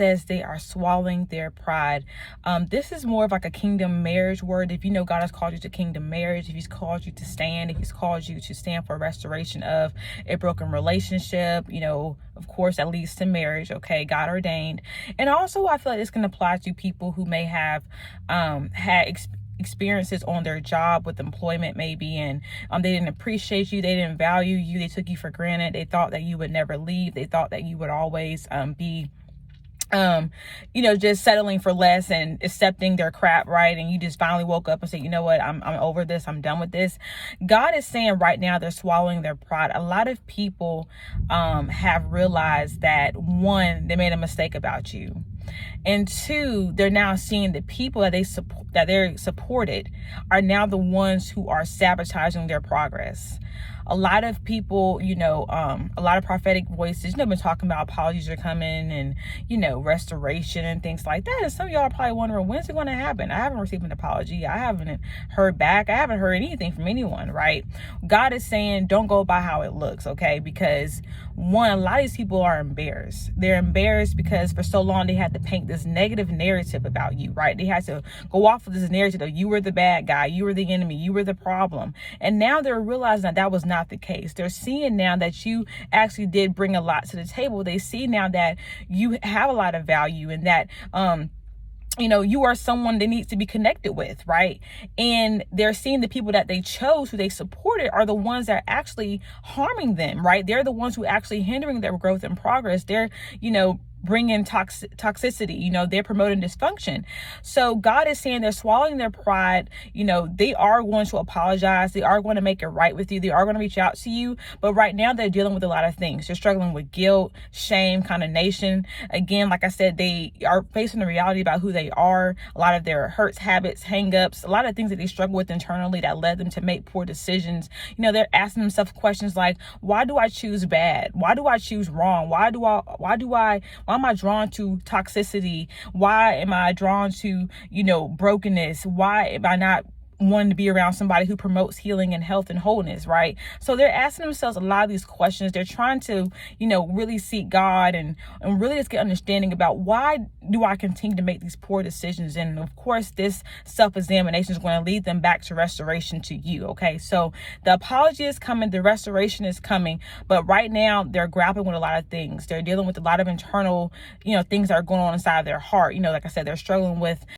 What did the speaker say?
says they are swallowing their pride. This is more of like a kingdom marriage word. If you know God has called you to kingdom marriage, if he's called you to stand, if he's called you to stand for restoration of a broken relationship, of course, that leads to marriage, okay, God ordained. And also, I feel like this can apply to people who may have had experiences on their job with employment maybe, and they didn't appreciate you, they didn't value you, they took you for granted, they thought that you would never leave, they thought that you would always be just settling for less and accepting their crap, right? And you just finally woke up and said, you know what, I'm over this, I'm done with this. God is saying right now they're swallowing their pride. A lot of people have realized that, one, they made a mistake about you, and two, they're now seeing the people that they're supported are now the ones who are sabotaging their progress. A lot of people, a lot of prophetic voices, been talking about apologies are coming and, restoration and things like that. And some of y'all are probably wondering, when's it going to happen? I haven't received an apology. I haven't heard back. I haven't heard anything from anyone, right? God is saying, don't go by how it looks, okay? Because one, a lot of these people are embarrassed. They're embarrassed because for so long they had to paint this negative narrative about you, right? They had to go off of this narrative of you were the bad guy, you were the enemy, you were the problem. And now they're realizing that was not the case. They're seeing now that you actually did bring a lot to the table. They see now that you have a lot of value and that you are someone that needs to be connected with, right? And they're seeing the people that they chose, who they supported, are the ones that are actually harming them, right? They're the ones who are actually hindering their growth and progress. They're bringing toxicity, they're promoting dysfunction. So God is saying they're swallowing their pride. They are going to apologize. They are going to make it right with you. They are going to reach out to you. But right now they're dealing with a lot of things. They're struggling with guilt, shame, condemnation. Again, like I said, they are facing the reality about who they are. A lot of their hurts, habits, hangups, a lot of things that they struggle with internally that led them to make poor decisions. They're asking themselves questions like, why do I choose bad? Why do I choose wrong? Why am I drawn to toxicity? Why am I drawn to, brokenness? Why am I not wanting to be around somebody who promotes healing and health and wholeness, right? So they're asking themselves a lot of these questions. They're trying to, really seek God and really just get understanding about, why do I continue to make these poor decisions? And of course, this self-examination is going to lead them back to restoration to you, okay? So the apology is coming, the restoration is coming, but right now they're grappling with a lot of things. They're dealing with a lot of internal, things that are going on inside their heart. Like I said, they're struggling with